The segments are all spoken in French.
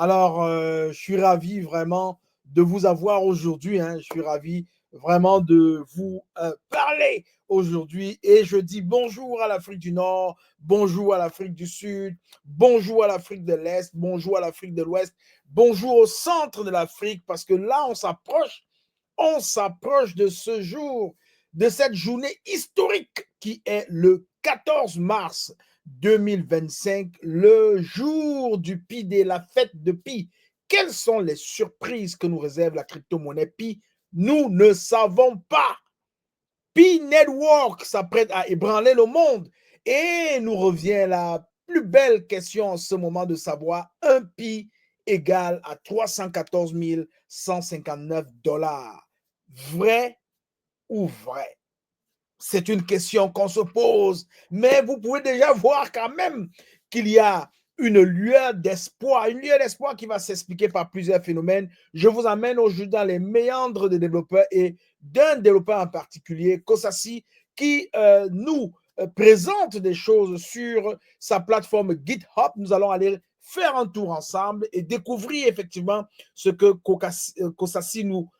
Alors, je suis ravi vraiment de vous avoir aujourd'hui. Hein. Je suis ravi vraiment de vous parler aujourd'hui. Et je dis bonjour à l'Afrique du Nord, bonjour à l'Afrique du Sud, bonjour à l'Afrique de l'Est, bonjour à l'Afrique de l'Ouest, bonjour au centre de l'Afrique, parce que là, on s'approche de ce jour, de cette journée historique qui est le 14 mars 2025, le jour du Pi, de la fête de Pi. Quelles sont les surprises que nous réserve la crypto-monnaie Pi? Nous ne savons pas. Pi Network s'apprête à ébranler le monde et nous revient la plus belle question en ce moment de savoir un Pi égale à 314 159 $. Vrai ou vrai? C'est une question qu'on se pose, mais vous pouvez déjà voir quand même qu'il y a une lueur d'espoir qui va s'expliquer par plusieurs phénomènes. Je vous amène aujourd'hui dans les méandres des développeurs et d'un développeur en particulier, Kosasi, qui nous présente des choses sur sa plateforme GitHub. Nous allons aller faire un tour ensemble et découvrir effectivement ce que Kosasi nous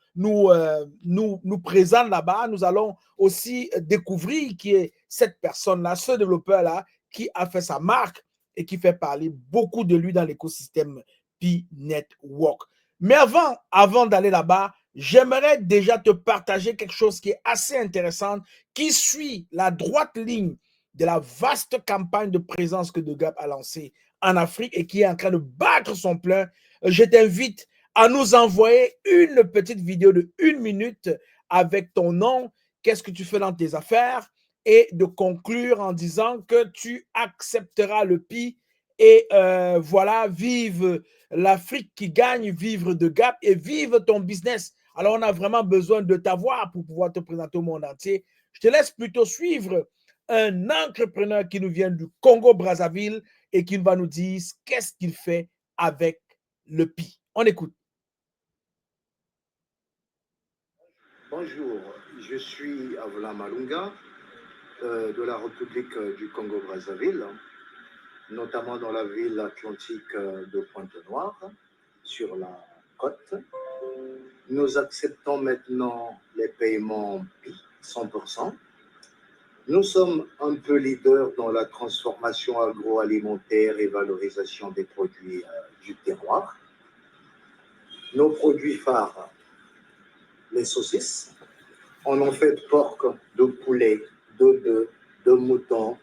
présente là-bas. Nous allons aussi découvrir qui est cette personne-là, ce développeur-là, qui a fait sa marque et qui fait parler beaucoup de lui dans l'écosystème Pi Network. Mais avant d'aller là-bas, j'aimerais déjà te partager quelque chose qui est assez intéressant, qui suit la droite ligne de la vaste campagne de présence que De Gap a lancée en Afrique et qui est en train de battre son plein. Je t'invite à nous envoyer une petite vidéo de 1 minute avec ton nom, qu'est-ce que tu fais dans tes affaires, et de conclure en disant que tu accepteras le Pi et voilà, vive l'Afrique qui gagne, vivre De Gap et vive ton business. Alors, on a vraiment besoin de t'avoir pour pouvoir te présenter au monde entier. Je te laisse plutôt suivre un entrepreneur qui nous vient du Congo-Brazzaville et qui va nous dire qu'est-ce qu'il fait avec le Pi. On écoute. Bonjour, je suis Avla Malunga de la République du Congo-Brazzaville, notamment dans la ville atlantique de Pointe-Noire, sur la côte. Nous acceptons maintenant les paiements PI 100%. Nous sommes un peu leaders dans la transformation agroalimentaire et valorisation des produits du terroir. Nos produits phares, les saucisses, on en fait de porc, de poulet, de bœuf, de mouton,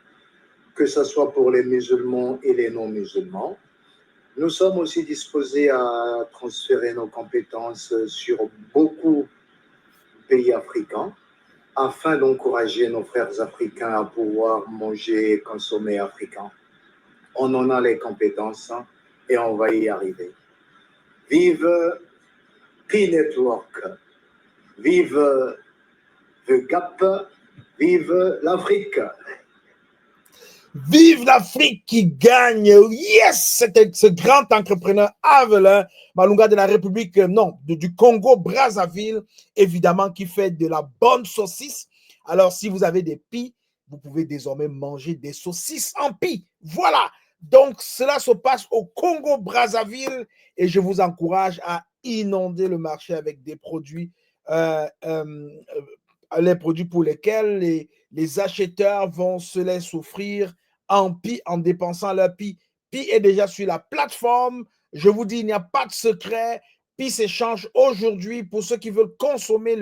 que ce soit pour les musulmans et les non-musulmans. Nous sommes aussi disposés à transférer nos compétences sur beaucoup de pays africains afin d'encourager nos frères africains à pouvoir manger et consommer africain. On en a les compétences et on va y arriver. Vive Pi Network, vive The Gap, vive l'Afrique. Vive l'Afrique qui gagne. Yes, c'était ce grand entrepreneur Avelin Malunga de la République, du Congo-Brazzaville, évidemment, qui fait de la bonne saucisse. Alors, si vous avez des Pi, vous pouvez désormais manger des saucisses en Pi. Voilà. Donc, cela se passe au Congo-Brazzaville et je vous encourage à inonder le marché avec des produits, les produits pour lesquels les acheteurs vont se laisser offrir en Pi en dépensant leur Pi. Pi est déjà sur la plateforme. Je vous dis, il n'y a pas de secret. Pi s'échange aujourd'hui pour ceux qui veulent consommer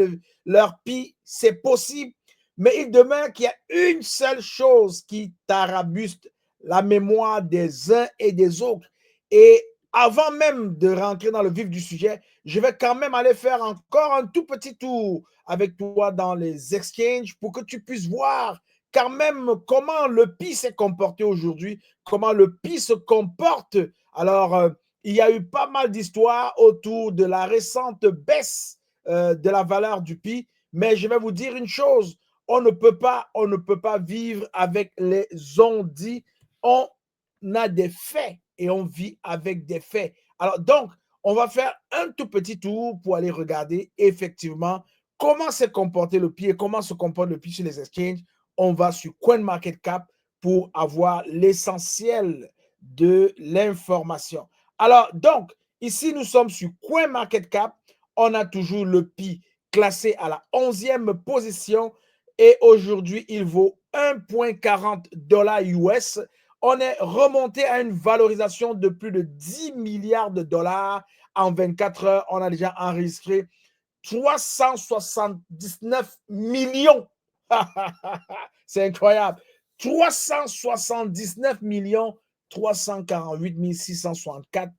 leur Pi. C'est possible. Mais il demeure qu'il y a une seule chose qui tarabuste la mémoire des uns et des autres. Et avant même de rentrer dans le vif du sujet, je vais quand même aller faire encore un tout petit tour avec toi dans les exchanges pour que tu puisses voir quand même comment le Pi s'est comporté aujourd'hui, comment le Pi se comporte. Alors, il y a eu pas mal d'histoires autour de la récente baisse de la valeur du Pi, mais je vais vous dire une chose, on ne peut pas vivre avec les on-dit, on a des faits et on vit avec des faits. Alors, donc, on va faire un tout petit tour pour aller regarder effectivement comment s'est comporté le Pi et comment se comporte le Pi sur les exchanges. On va sur CoinMarketCap pour avoir l'essentiel de l'information. Alors, donc, Ici, nous sommes sur CoinMarketCap. On a toujours le Pi classé à la 11e position et aujourd'hui, il vaut 1,40 $ US. On est remonté à une valorisation de plus de 10 milliards de dollars en 24 heures. On a déjà enregistré 379 millions. C'est incroyable. 379 millions 348 664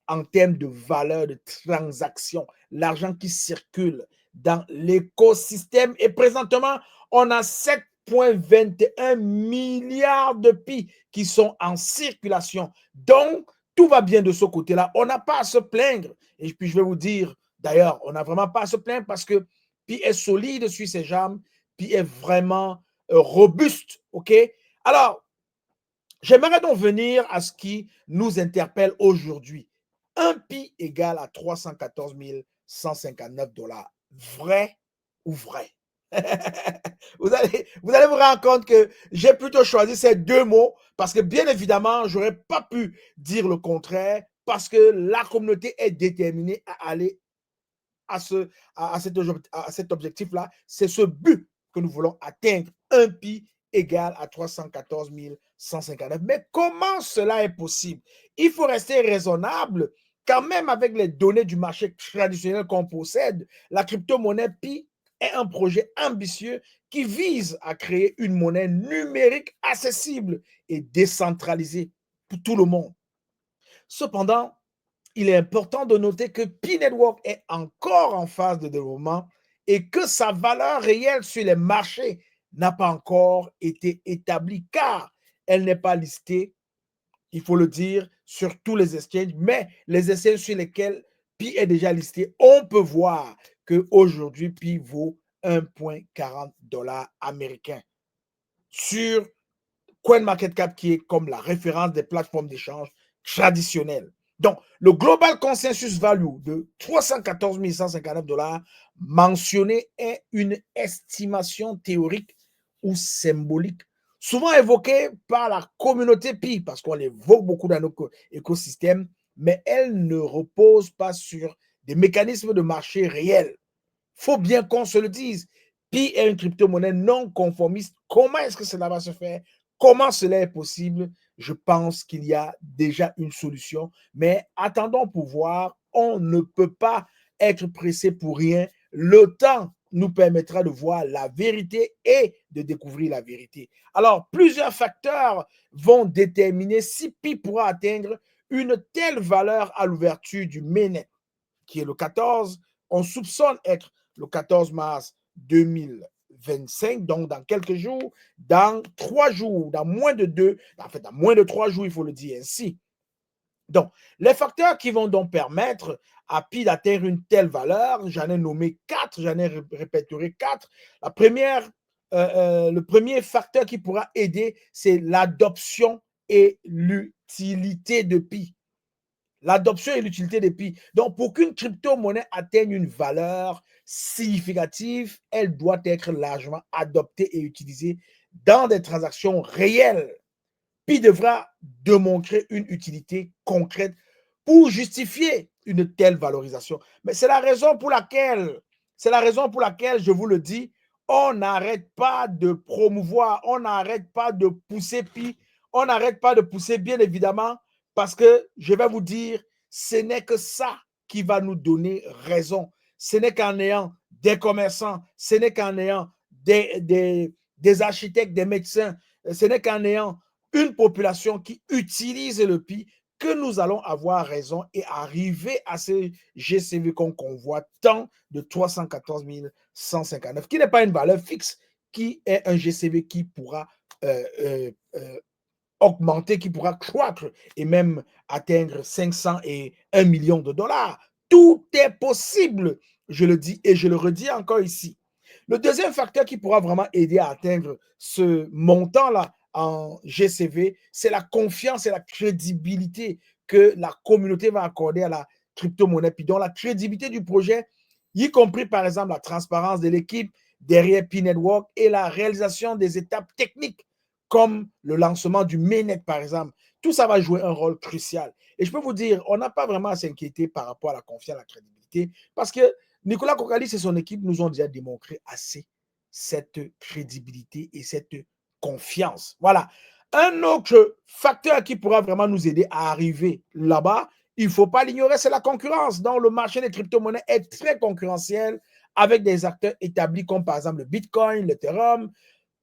en termes de valeur de transaction, l'argent qui circule dans l'écosystème. Et présentement, on a 7,21 milliards de Pi qui sont en circulation. Donc, tout va bien de ce côté-là. On n'a pas à se plaindre. Et puis, je vais vous dire, d'ailleurs, on n'a vraiment pas à se plaindre parce que Pi est solide sur ses jambes. Pi est vraiment robuste. OK? Alors, j'aimerais donc venir à ce qui nous interpelle aujourd'hui. Un Pi égale à 314 159 $. Vrai ou vrai? vous allez vous rendre compte que j'ai plutôt choisi ces deux mots parce que bien évidemment, je n'aurais pas pu dire le contraire parce que la communauté est déterminée à aller à cet objectif-là. C'est ce but que nous voulons atteindre. Un Pi égale à 314 159. Mais comment cela est possible? Il faut rester raisonnable. Quand même, avec les données du marché traditionnel qu'on possède, la crypto-monnaie Pi est un projet ambitieux qui vise à créer une monnaie numérique accessible et décentralisée pour tout le monde. Cependant, il est important de noter que Pi Network est encore en phase de développement et que sa valeur réelle sur les marchés n'a pas encore été établie car elle n'est pas listée, il faut le dire, sur tous les exchanges, mais les exchanges sur lesquels Pi est déjà listé, on peut voir qu'aujourd'hui, Pi vaut 1,40 $ américain. Sur CoinMarketCap, qui est comme la référence des plateformes d'échange traditionnelles. Donc, le Global Consensus Value de 314 159 $ mentionné est une estimation théorique ou symbolique, souvent évoquée par la communauté Pi, parce qu'on l'évoque beaucoup dans notre écosystème, mais elle ne repose pas sur des mécanismes de marché réels. Il faut bien qu'on se le dise. Pi est une crypto-monnaie non conformiste. Comment est-ce que cela va se faire? Comment cela est possible? Je pense qu'il y a déjà une solution, mais attendons pour voir. On ne peut pas être pressé pour rien. Le temps nous permettra de voir la vérité et de découvrir la vérité. Alors, plusieurs facteurs vont déterminer si Pi pourra atteindre une telle valeur à l'ouverture du mainnet, qui est le 14. On soupçonne être le 14 mars 2025, donc dans quelques jours, dans 3 jours, dans moins de 2, en fait, dans moins de 3 jours, il faut le dire ainsi. Donc, les facteurs qui vont donc permettre à Pi d'atteindre une telle valeur, j'en ai nommé 4, j'en ai répertorié 4. Le premier facteur qui pourra aider, c'est l'adoption et l'utilité de Pi. L'adoption et l'utilité des Pi. Donc, pour qu'une crypto-monnaie atteigne une valeur significative, elle doit être largement adoptée et utilisée dans des transactions réelles. Pi devra démontrer une utilité concrète pour justifier une telle valorisation. Mais c'est la raison pour laquelle, je vous le dis, on n'arrête pas de promouvoir, on n'arrête pas de pousser Pi, on n'arrête pas de pousser, bien évidemment, parce que je vais vous dire, ce n'est que ça qui va nous donner raison. Ce n'est qu'en ayant des commerçants, ce n'est qu'en ayant des architectes, des médecins, ce n'est qu'en ayant une population qui utilise le Pi que nous allons avoir raison et arriver à ce GCV qu'on convoite tant de 314 159, qui n'est pas une valeur fixe, qui est un GCV qui pourra augmenter, qui pourra croître et même atteindre 500 et 1 million de dollars. Tout est possible, je le dis et je le redis encore ici. Le deuxième facteur qui pourra vraiment aider à atteindre ce montant-là en GCV, c'est la confiance et la crédibilité que la communauté va accorder à la crypto-monnaie, puis donc la crédibilité du projet, y compris par exemple la transparence de l'équipe derrière Pi Network et la réalisation des étapes techniques comme le lancement du mainnet, par exemple. tout ça va jouer un rôle crucial. Et je peux vous dire, on n'a pas vraiment à s'inquiéter par rapport à la confiance, à la crédibilité, parce que Nicolas Kokalis et son équipe nous ont déjà démontré assez cette crédibilité et cette confiance. Voilà. Un autre facteur qui pourra vraiment nous aider à arriver là-bas, il ne faut pas l'ignorer, c'est la concurrence. Donc, le marché des crypto-monnaies est très concurrentiel avec des acteurs établis comme par exemple le Bitcoin, l'Ethereum.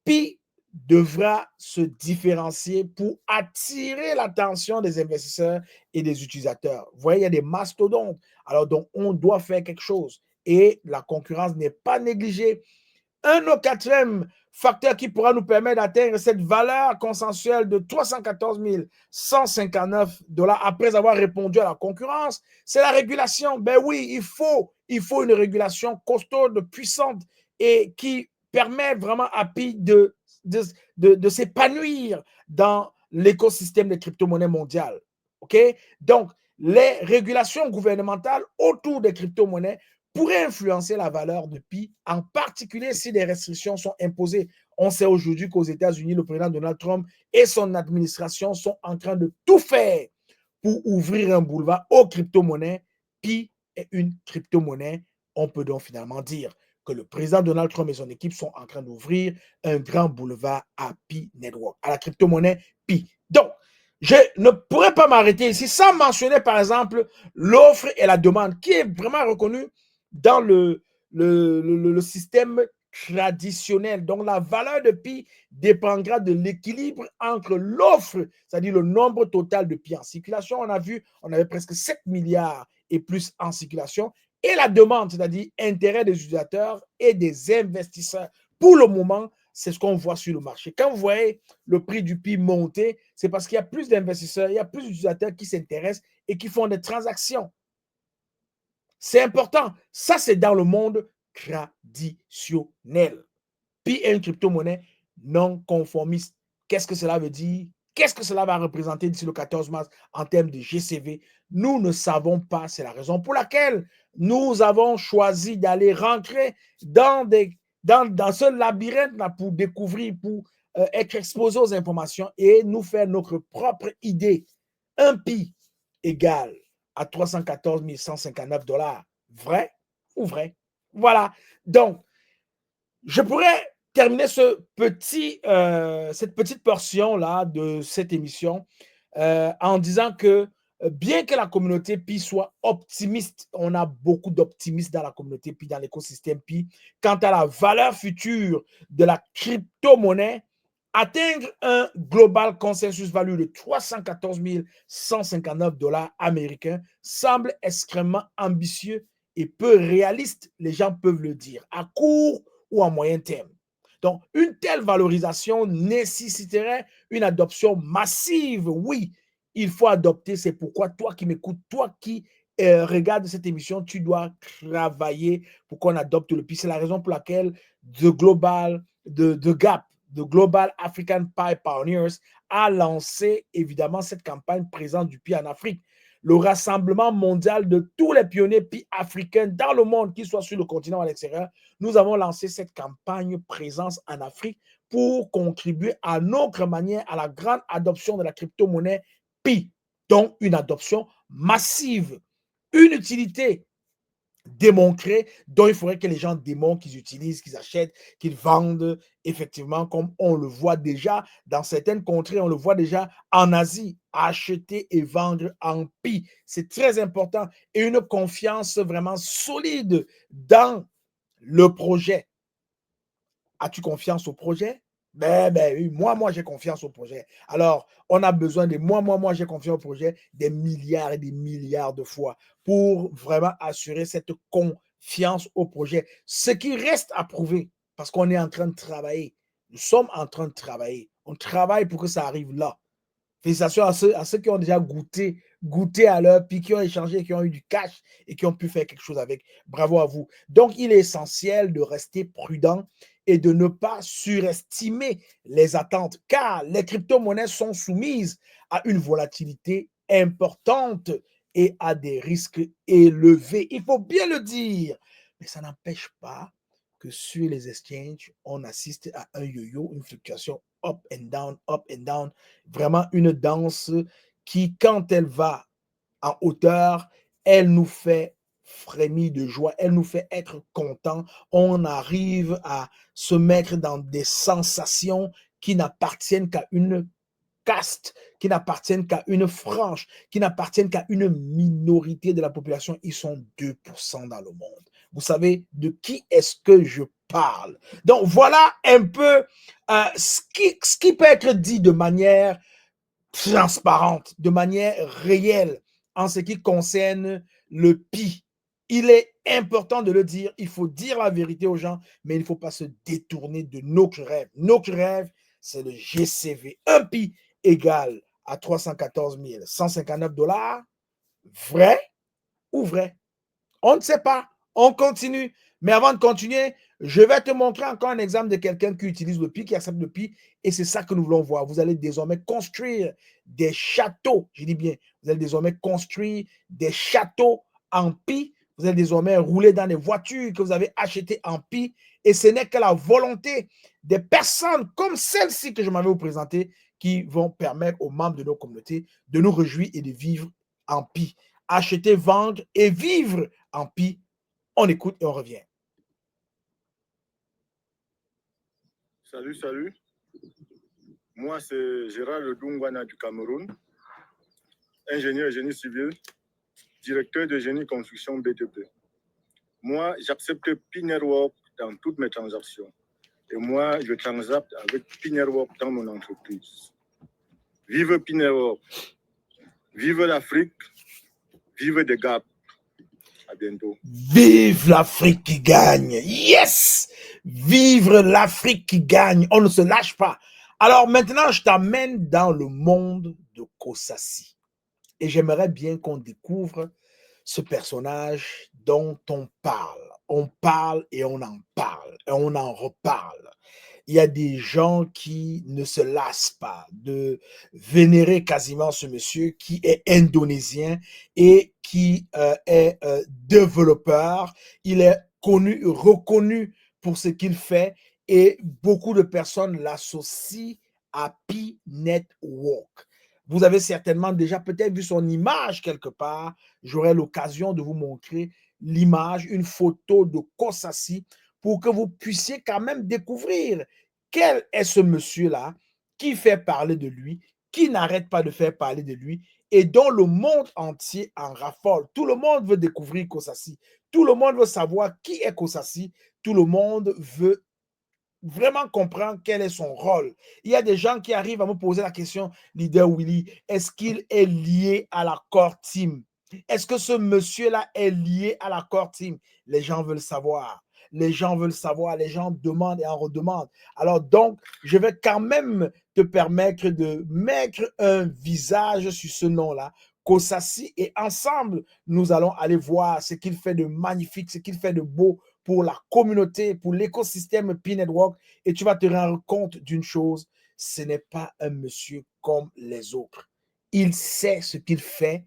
Pi devra se différencier pour attirer l'attention des investisseurs et des utilisateurs. Vous voyez, il y a des mastodontes. Alors, donc, on doit faire quelque chose. Et la concurrence n'est pas négligée. Un autre quatrième facteur qui pourra nous permettre d'atteindre cette valeur consensuelle de 314 159 $ après avoir répondu à la concurrence, c'est la régulation. Ben oui, il faut une régulation costaude, puissante et qui permet vraiment à Pi de s'épanouir dans l'écosystème des crypto-monnaies mondiales. OK? Donc, les régulations gouvernementales autour des crypto-monnaies pourrait influencer la valeur de Pi, en particulier si des restrictions sont imposées. On sait aujourd'hui qu'aux États-Unis, le président Donald Trump et son administration sont en train de tout faire pour ouvrir un boulevard aux crypto-monnaies. Pi est une crypto-monnaie. On peut donc finalement dire que le président Donald Trump et son équipe sont en train d'ouvrir un grand boulevard à Pi Network, à la crypto-monnaie Pi. Donc, je ne pourrais pas m'arrêter ici sans mentionner, par exemple, l'offre et la demande qui est vraiment reconnue dans le système traditionnel. Donc, la valeur de Pi dépendra de l'équilibre entre l'offre, c'est-à-dire le nombre total de Pi en circulation. On a vu, on avait presque 7 milliards et plus en circulation. Et la demande, c'est-à-dire intérêt des utilisateurs et des investisseurs. Pour le moment, c'est ce qu'on voit sur le marché. Quand vous voyez le prix du Pi monter, c'est parce qu'il y a plus d'investisseurs, il y a plus d'utilisateurs qui s'intéressent et qui font des transactions. C'est important. Ça, c'est dans le monde traditionnel. Pi est une crypto-monnaie non conformiste. Qu'est-ce que cela veut dire? Qu'est-ce que cela va représenter d'ici le 14 mars en termes de GCV? Nous ne savons pas. C'est la raison pour laquelle nous avons choisi d'aller rentrer dans ce labyrinthe là pour découvrir, pour être exposé aux informations et nous faire notre propre idée. Un Pi égale à 314 159 $. Vrai ou vrai? Voilà. Donc, je pourrais terminer cette petite portion-là de cette émission en disant que bien que la communauté Pi soit optimiste, on a beaucoup d'optimistes dans la communauté Pi, dans l'écosystème Pi, quant à la valeur future de la crypto-monnaie, atteindre un global consensus value de 314 159 $ américains semble extrêmement ambitieux et peu réaliste, les gens peuvent le dire, à court ou à moyen terme. Donc, une telle valorisation nécessiterait une adoption massive. Oui, il faut adopter. C'est pourquoi toi qui m'écoutes, toi qui regardes cette émission, tu dois travailler pour qu'on adopte le Pi. C'est la raison pour laquelle The Gap, The Global African Pi Pioneers, a lancé évidemment cette campagne présente du Pi en Afrique. Le rassemblement mondial de tous les pionniers Pi africains dans le monde, qu'ils soient sur le continent ou à l'extérieur, nous avons lancé cette campagne présence en Afrique pour contribuer à notre manière à la grande adoption de la crypto-monnaie Pi, donc une adoption massive, une utilité démontrée, dont il faudrait que les gens démontrent qu'ils utilisent, qu'ils achètent, qu'ils vendent, effectivement, comme on le voit déjà dans certaines contrées, on le voit déjà en Asie, acheter et vendre en Pi. C'est très important et une confiance vraiment solide dans le projet. As-tu confiance au projet? Ben oui, moi, j'ai confiance au projet. Alors, on a besoin de moi, j'ai confiance au projet des milliards et des milliards de fois pour vraiment assurer cette confiance au projet. Ce qui reste à prouver, parce qu'on est en train de travailler. Nous sommes en train de travailler. On travaille pour que ça arrive là. Félicitations à ceux qui ont déjà goûté à l'heure, puis qui ont échangé, qui ont eu du cash et qui ont pu faire quelque chose avec. Bravo à vous. Donc, il est essentiel de rester prudent et de ne pas surestimer les attentes, car les crypto-monnaies sont soumises à une volatilité importante et à des risques élevés. Il faut bien le dire, mais ça n'empêche pas que sur les exchanges, on assiste à un yo-yo, une fluctuation up and down, vraiment une danse qui, quand elle va en hauteur, elle nous fait frémir de joie, elle nous fait être content. On arrive à se mettre dans des sensations qui n'appartiennent qu'à une caste, qui n'appartiennent qu'à une frange, qui n'appartiennent qu'à une minorité de la population. Ils sont 2% dans le monde. Vous savez de qui est-ce que je parle? Donc voilà un peu ce qui peut être dit de manière transparente, de manière réelle en ce qui concerne le PI. Il est important de le dire, il faut dire la vérité aux gens, mais il ne faut pas se détourner de notre rêve. Notre rêve, c'est le GCV. Un PI égale à 314 159 $. Vrai ou vrai? On ne sait pas. On continue. Mais avant de continuer, je vais te montrer encore un exemple de quelqu'un qui utilise le PI, qui accepte le PI. Et c'est ça que nous voulons voir. Vous allez désormais construire des châteaux. Je dis bien, vous allez désormais construire des châteaux en PI. Vous allez désormais rouler dans les voitures que vous avez achetées en PI. Et ce n'est que la volonté des personnes comme celle-ci que je m'avais vous présenter qui vont permettre aux membres de nos communautés de nous réjouir et de vivre en PI. Acheter, vendre et vivre en PI. On écoute et on revient. Salut, salut. Moi, c'est Gérard Ledungwana du Cameroun, ingénieur génie civil, directeur de génie construction BTP. Moi, j'accepte Pi-Network dans toutes mes transactions. Et moi, je transacte avec Pi-Network dans mon entreprise. Vive Pi-Network. Vive l'Afrique. Vive des Gap. À bientôt. Vive l'Afrique qui gagne. Yes! Vivre l'Afrique qui gagne. On ne se lâche pas. Alors maintenant, je t'amène dans le monde de Kosasi. Et j'aimerais bien qu'on découvre ce personnage dont on parle. On parle et on en parle. Et on en reparle. Il y a des gens qui ne se lassent pas de vénérer quasiment ce monsieur qui est indonésien et qui est développeur. Il est connu, reconnu pour ce qu'il fait et beaucoup de personnes l'associent à Pi Network. Vous avez certainement déjà peut-être vu son image quelque part. J'aurai l'occasion de vous montrer l'image, une photo de Kosasi pour que vous puissiez quand même découvrir quel est ce monsieur-là qui fait parler de lui, qui n'arrête pas de faire parler de lui et dont le monde entier en raffole. Tout le monde veut découvrir Kosasi. Tout le monde veut savoir qui est Kosasi. Tout le monde veut vraiment comprendre quel est son rôle. Il y a des gens qui arrivent à me poser la question, Leader Willy, est-ce qu'il est lié à la Core Team? Est-ce que ce monsieur-là est lié à la Core Team? Les gens veulent savoir. Les gens veulent savoir. Les gens demandent et en redemandent. Alors donc, je vais quand même te permettre de mettre un visage sur ce nom-là, Kosasi, et ensemble, nous allons aller voir ce qu'il fait de magnifique, ce qu'il fait de beau pour la communauté, pour l'écosystème Pi Network, et tu vas te rendre compte d'une chose, ce n'est pas un monsieur comme les autres. Il sait ce qu'il fait,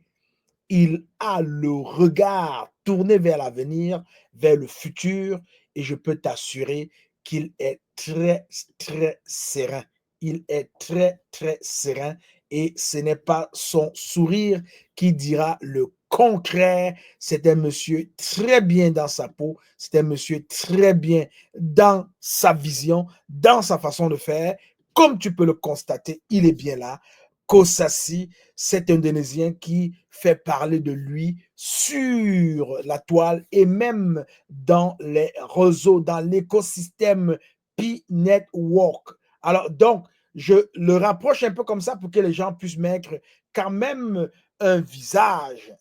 il a le regard tourné vers l'avenir, vers le futur, et je peux t'assurer qu'il est très, très serein. Il est très, très serein et ce n'est pas son sourire qui dira le concret. C'est un monsieur très bien dans sa peau, c'est un monsieur très bien dans sa vision, dans sa façon de faire. Comme tu peux le constater, il est bien là. Kosasi, cet Indonésien qui fait parler de lui sur la toile et même dans les réseaux, dans l'écosystème Pi Network. Alors, donc, je le rapproche un peu comme ça pour que les gens puissent mettre quand même un visage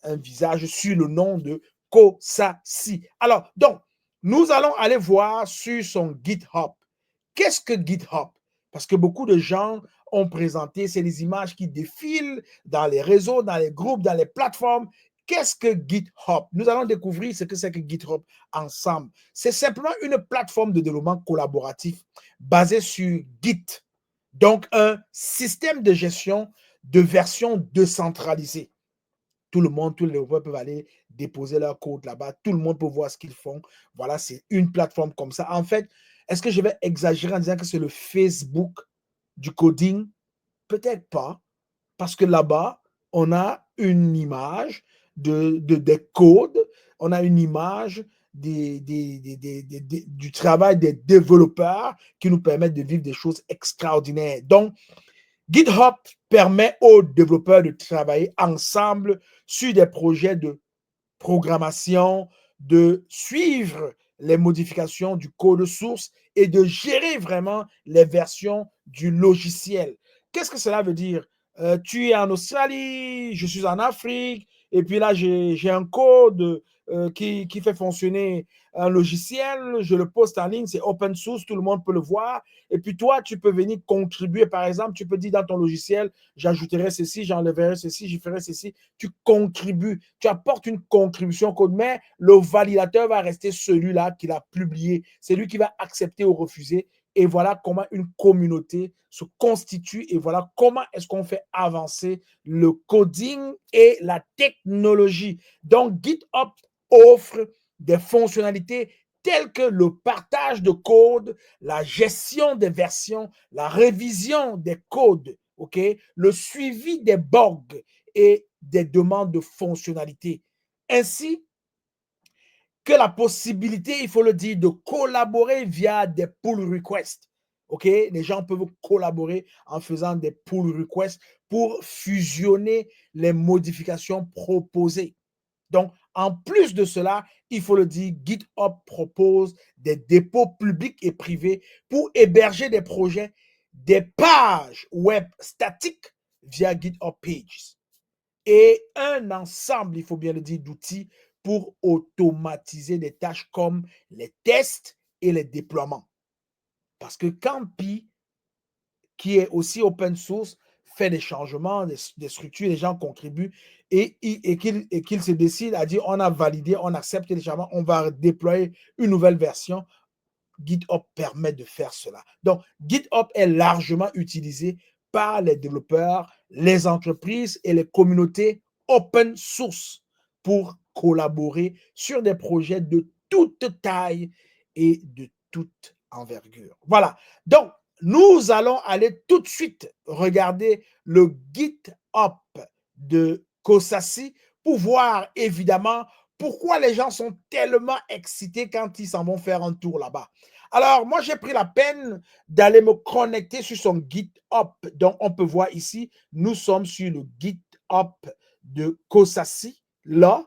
sur le nom de Kosasi. Alors, donc, nous allons aller voir sur son GitHub. Qu'est-ce que GitHub? Parce que beaucoup de gens ont présenté, c'est les images qui défilent dans les réseaux, dans les groupes, dans les plateformes. Qu'est-ce que GitHub? Nous allons découvrir ce que c'est que GitHub ensemble. C'est simplement une plateforme de développement collaboratif basée sur Git. Donc, un système de gestion de version décentralisée. tout le monde, tous les développeurs peuvent aller déposer leur code là-bas. Tout le monde peut voir ce qu'ils font. Voilà, c'est une plateforme comme ça. En fait, est-ce que je vais exagérer en disant que c'est le Facebook du coding? Peut-être pas, parce que là-bas, on a une image des codes, on a une image du travail des développeurs qui nous permettent de vivre des choses extraordinaires. Donc, GitHub permet aux développeurs de travailler ensemble sur des projets de programmation, de suivre les modifications du code source et de gérer vraiment les versions du logiciel. Qu'est-ce que cela veut dire? Tu es en Australie, je suis en Afrique, et puis là, j'ai un code qui fait fonctionner un logiciel, je le poste en ligne, c'est open source, tout le monde peut le voir. Et puis toi, tu peux venir contribuer. Par exemple, tu peux dire dans ton logiciel, j'ajouterai ceci, j'enlèverai ceci, je ferai ceci. Tu contribues, tu apportes une contribution au code, mais le validateur va rester celui-là qui l'a publié. C'est lui qui va accepter ou refuser. Et voilà comment une communauté se constitue et voilà comment est-ce qu'on fait avancer le coding et la technologie. Donc, GitHub offre des fonctionnalités telles que le partage de code, la gestion des versions, la révision des codes, okay, le suivi des bugs et des demandes de fonctionnalités, ainsi que la possibilité, il faut le dire, de collaborer via des pull requests. OK? Les gens peuvent collaborer en faisant des pull requests pour fusionner les modifications proposées. Donc, en plus de cela, il faut le dire, GitHub propose des dépôts publics et privés pour héberger des projets, des pages web statiques via GitHub Pages et un ensemble, il faut bien le dire, d'outils pour automatiser des tâches comme les tests et les déploiements. Parce que quand Pi, qui est aussi open source, fait des changements, des structures, les gens contribuent et qu'il se décide à dire on a validé, on accepte les changements, on va déployer une nouvelle version. GitHub permet de faire cela. Donc, GitHub est largement utilisé par les développeurs, les entreprises et les communautés open source pour collaborer sur des projets de toute taille et de toute envergure. Voilà. Donc, nous allons aller tout de suite regarder le GitHub de Cosassi pour voir évidemment pourquoi les gens sont tellement excités quand ils s'en vont faire un tour là-bas. Alors, moi, j'ai pris la peine d'aller me connecter sur son GitHub. Donc, on peut voir ici, nous sommes sur le GitHub de Cosassi, là,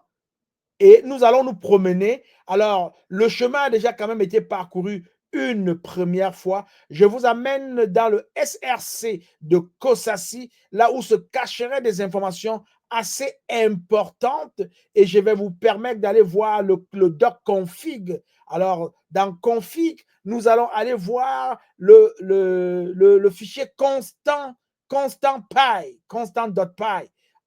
et nous allons nous promener. Alors, le chemin a déjà quand même été parcouru une première fois. Je vous amène dans le SRC de Cosassi, là où se cacheraient des informations assez importantes et je vais vous permettre d'aller voir le doc config. Alors, dans config, nous allons aller voir le fichier constant.py.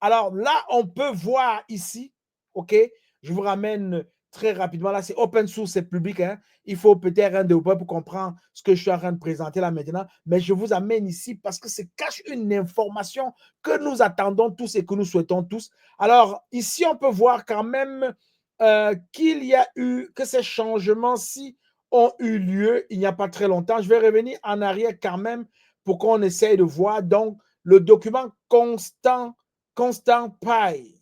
Alors là, on peut voir ici, OK, je vous ramène très rapidement. Là, c'est open source, c'est public. Hein. Il faut peut-être un développeur pour comprendre ce que je suis en train de présenter là maintenant. Mais je vous amène ici parce que ça cache une information que nous attendons tous et que nous souhaitons tous. Alors, ici, on peut voir quand même qu'il y a eu, que ces changements-ci ont eu lieu il n'y a pas très longtemps. Je vais revenir en arrière quand même pour qu'on essaye de voir. Donc, le document constant.py,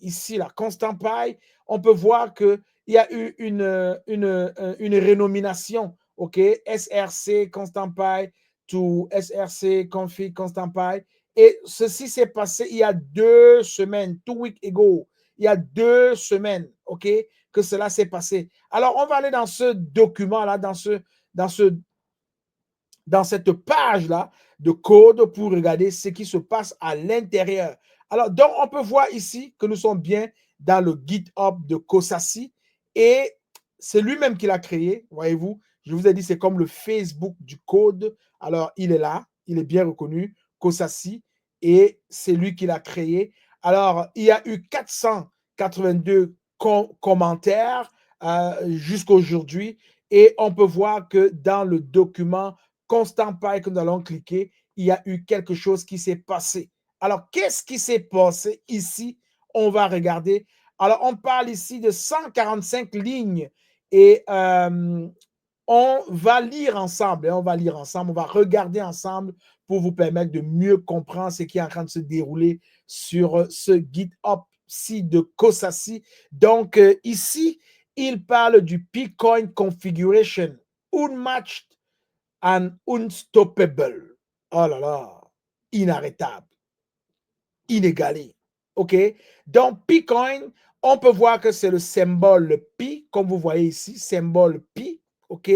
ici, là, constant.py, on peut voir qu'il y a eu une rénomination, OK, SRC constant.py to SRC config constant.py. Et ceci s'est passé il y a 2 semaines, 2 weeks ago. Il y a 2 semaines, OK, que cela s'est passé. Alors, on va aller dans ce document-là, dans cette page-là de code pour regarder ce qui se passe à l'intérieur. Alors, donc, on peut voir ici que nous sommes bien dans le GitHub de Cosassi et c'est lui-même qui l'a créé, voyez-vous. Je vous ai dit, c'est comme le Facebook du code. Alors, il est là, il est bien reconnu, Cosassi, et c'est lui qui l'a créé. Alors, il y a eu 482 commentaires jusqu'à aujourd'hui et on peut voir que dans le document constant.py que nous allons cliquer, il y a eu quelque chose qui s'est passé. Alors, qu'est-ce qui s'est passé ici? On va regarder. Alors, on parle ici de 145 lignes et on va lire ensemble. On va lire ensemble. On va regarder ensemble pour vous permettre de mieux comprendre ce qui est en train de se dérouler sur ce GitHub-ci de Kosasi. Donc, ici, il parle du Bitcoin Configuration, Unmatched and Unstoppable. Oh là là, inarrêtable, inégalé. OK? Donc, Bitcoin, on peut voir que c'est le symbole Pi, comme vous voyez ici, symbole Pi. OK?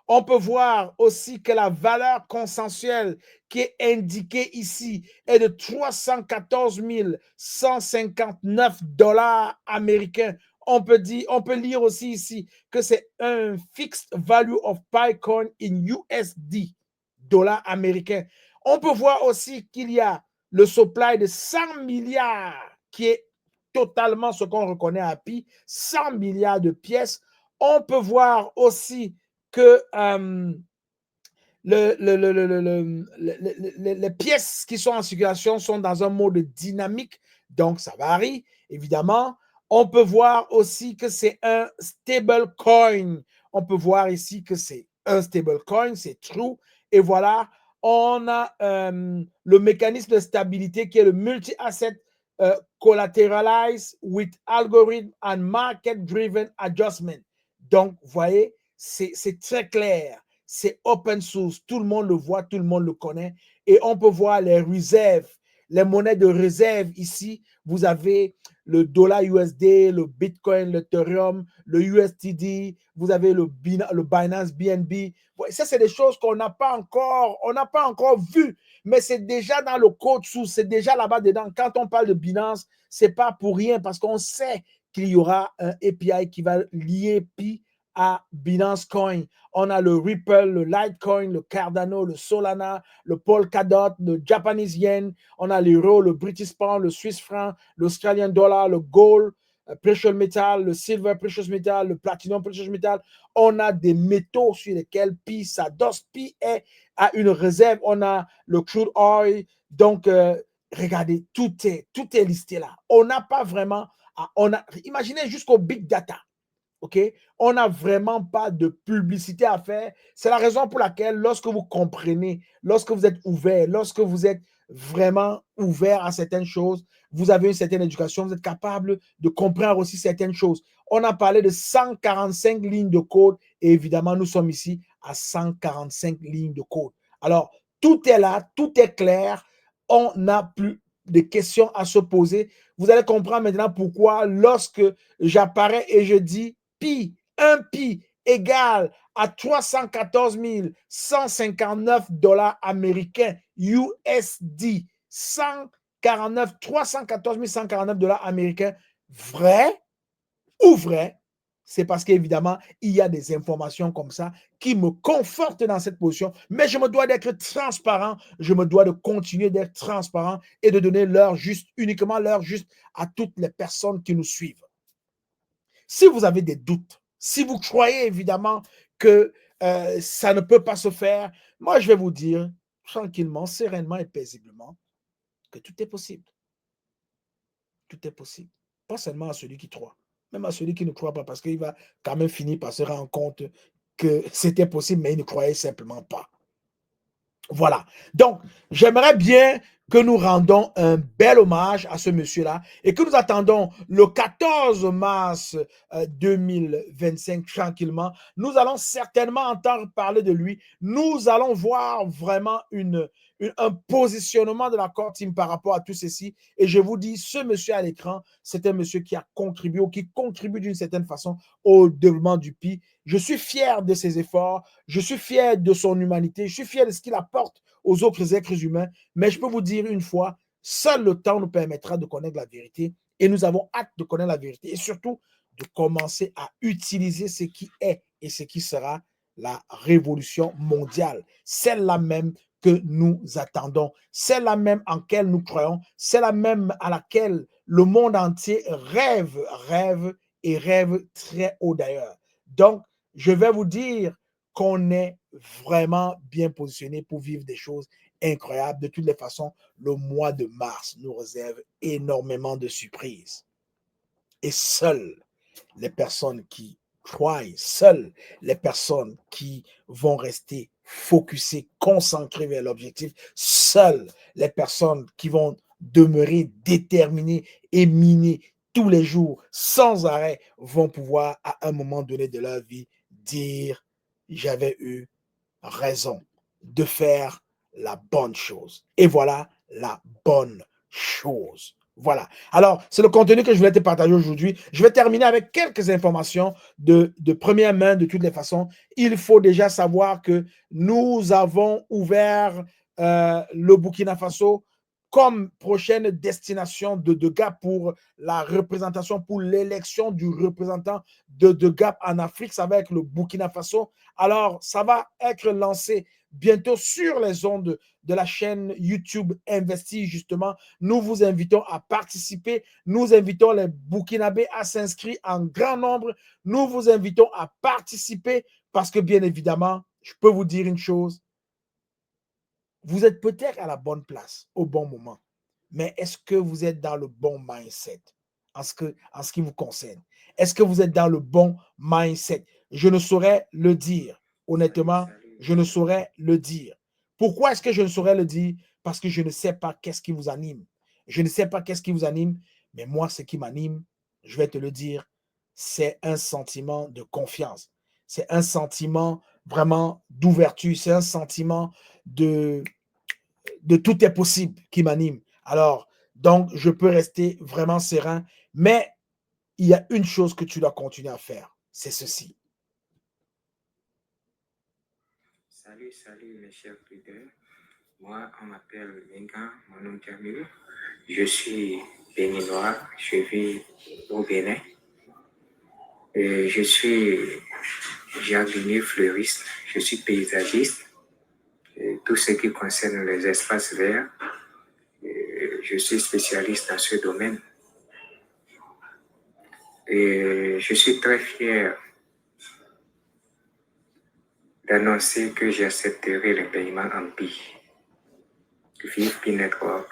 On peut voir aussi que la valeur consensuelle qui est indiquée ici est de 314 159 $ américains. On peut lire aussi ici que c'est un fixed value of Bitcoin in USD, dollars américains. On peut voir aussi qu'il y a le supply de 100 milliards qui est totalement ce qu'on reconnaît à Pi, 100 milliards de pièces. On peut voir aussi que les pièces qui sont en circulation sont dans un mode dynamique, donc ça varie, évidemment. On peut voir aussi que c'est un stable coin. On peut voir ici que c'est un stable coin, c'est true. Et voilà, on a le mécanisme de stabilité qui est le multi-asset collateralized with algorithm and market-driven adjustment. Donc, vous voyez, c'est très clair. C'est open source. Tout le monde le voit, tout le monde le connaît. Et on peut voir les réserves, les monnaies de réserve ici. Vous avez le dollar USD, le Bitcoin, l'Ethereum, le USTD. Vous avez le Binance BNB. Ça, c'est des choses qu'on n'a pas encore vues. Mais c'est déjà dans le code source. C'est déjà là-bas dedans. Quand on parle de Binance, c'est pas pour rien parce qu'on sait qu'il y aura un API qui va lier Pi à Binance Coin. On a le Ripple, le Litecoin, le Cardano, le Solana, le Polkadot, le Japanese Yen. On a l'euro, le British Pound, le Swiss franc, l'Australian Dollar, le Gold, Precious Metal, le Silver Precious Metal, le Platinum Precious Metal. On a des métaux sur lesquels Pi s'adosse. Pi est à une réserve. On a le crude oil. Donc, regardez, tout est listé là. On n'a pas vraiment... imaginez jusqu'au big data. OK? On n'a vraiment pas de publicité à faire. C'est la raison pour laquelle, lorsque vous comprenez, lorsque vous êtes ouvert, lorsque vous êtes vraiment ouvert à certaines choses, vous avez une certaine éducation, vous êtes capable de comprendre aussi certaines choses. On a parlé de 145 lignes de code et évidemment, nous sommes ici à 145 lignes de code. Alors, tout est là, tout est clair. On n'a plus de questions à se poser. Vous allez comprendre maintenant pourquoi, lorsque j'apparais et je dis Pi, un Pi égale à 314 159 $ américains USD, 314 149 $ américains, vrai ou vrai? C'est parce qu'évidemment, il y a des informations comme ça qui me confortent dans cette position, mais je me dois d'être transparent, je me dois de continuer d'être transparent et de donner l'heure juste, uniquement l'heure juste à toutes les personnes qui nous suivent. Si vous avez des doutes, si vous croyez évidemment que ça ne peut pas se faire, moi je vais vous dire tranquillement, sereinement et paisiblement que tout est possible. Tout est possible. Pas seulement à celui qui croit, même à celui qui ne croit pas, parce qu'il va quand même finir par se rendre compte que c'était possible, mais il ne croyait simplement pas. Voilà. Donc, j'aimerais bien que nous rendons un bel hommage à ce monsieur-là et que nous attendons le 14 mars 2025 tranquillement. Nous allons certainement entendre parler de lui. Nous allons voir vraiment un positionnement de la core team par rapport à tout ceci. Et je vous dis, ce monsieur à l'écran, c'est un monsieur qui a contribué ou qui contribue d'une certaine façon au développement du Pi. Je suis fier de ses efforts, je suis fier de son humanité, je suis fier de ce qu'il apporte aux autres êtres humains, mais je peux vous dire une fois, seul le temps nous permettra de connaître la vérité et nous avons hâte de connaître la vérité et surtout de commencer à utiliser ce qui est et ce qui sera la révolution mondiale, celle-là même que nous attendons, celle-là même en laquelle nous croyons, celle-là même à laquelle le monde entier rêve et rêve très haut d'ailleurs. Donc, je vais vous dire qu'on est vraiment bien positionné pour vivre des choses incroyables. De toutes les façons, le mois de mars nous réserve énormément de surprises. Et seules les personnes qui croient, seules les personnes qui vont rester focusées, concentrées vers l'objectif, seules les personnes qui vont demeurer déterminées et minées tous les jours, sans arrêt, vont pouvoir, à un moment donné de leur vie, dire « J'avais eu raison de faire la bonne chose. » Et voilà la bonne chose. Voilà. Alors, c'est le contenu que je voulais te partager aujourd'hui. Je vais terminer avec quelques informations de première main de toutes les façons. Il faut déjà savoir que nous avons ouvert le Burkina Faso comme prochaine destination de GAP pour la représentation, pour l'élection du représentant de GAP en Afrique. Ça va être le Burkina Faso. Alors, ça va être lancé bientôt sur les ondes de la chaîne YouTube Investi, justement. Nous vous invitons à participer. Nous invitons les Burkinabés à s'inscrire en grand nombre. Nous vous invitons à participer parce que, bien évidemment, je peux vous dire une chose. Vous êtes peut-être à la bonne place, au bon moment. Mais est-ce que vous êtes dans le bon mindset en ce qui vous concerne? Est-ce que vous êtes dans le bon mindset? Je ne saurais le dire. Honnêtement, je ne saurais le dire. Pourquoi est-ce que je ne saurais le dire? Parce que je ne sais pas qu'est-ce qui vous anime. Je ne sais pas qu'est-ce qui vous anime, mais moi, ce qui m'anime, je vais te le dire, c'est un sentiment de confiance. C'est un sentiment vraiment d'ouverture. C'est un sentiment de tout est possible qui m'anime. Alors, donc, je peux rester vraiment serein, mais il y a une chose que tu dois continuer à faire, c'est ceci. Salut mes chers leaders. Moi, on m'appelle Menga, mon nom est Jamil. Je suis béninois, je vis au Bénin. Et je suis jardinier fleuriste, je suis paysagiste. Et tout ce qui concerne les espaces verts, je suis spécialiste dans ce domaine. Et je suis très fier d'annoncer que j'accepterai le paiement en Pi. Vive Pi Network,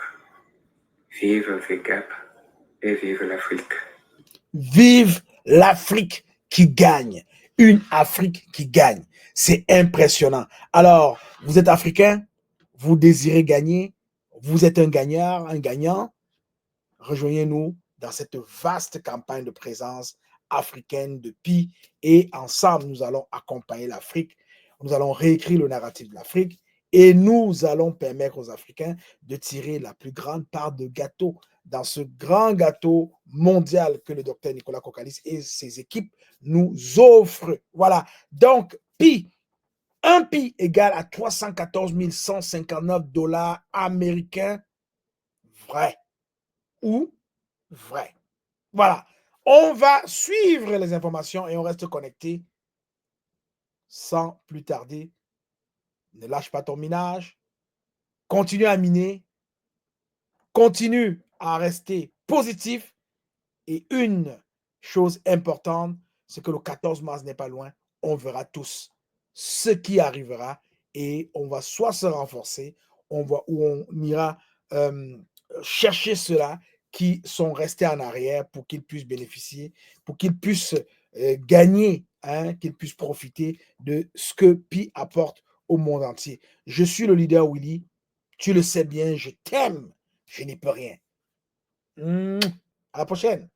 vive VGAP et vive l'Afrique. Vive l'Afrique qui gagne. Une Afrique qui gagne. C'est impressionnant. Alors, vous êtes africain, vous désirez gagner, vous êtes un gagnant, un gagnant. Rejoignez-nous dans cette vaste campagne de présence africaine de Pi et ensemble, nous allons accompagner l'Afrique. Nous allons réécrire le narratif de l'Afrique et nous allons permettre aux Africains de tirer la plus grande part de gâteau dans ce grand gâteau mondial que le docteur Nicolas Kokalis et ses équipes nous offrent. Voilà. Donc, Pi, un Pi égale à 314 159 $ américains. Vrai ou vrai. Voilà. On va suivre les informations et on reste connecté sans plus tarder. Ne lâche pas ton minage. Continue à miner. Continue à rester positif. Et une chose importante, c'est que le 14 mars n'est pas loin. On verra tous ce qui arrivera et on va soit se renforcer, ou on ira chercher ceux-là qui sont restés en arrière pour qu'ils puissent bénéficier, pour qu'ils puissent gagner, qu'ils puissent profiter de ce que Pi apporte au monde entier. Je suis le leader Willy, tu le sais bien, je t'aime, je n'y peux rien. À la prochaine.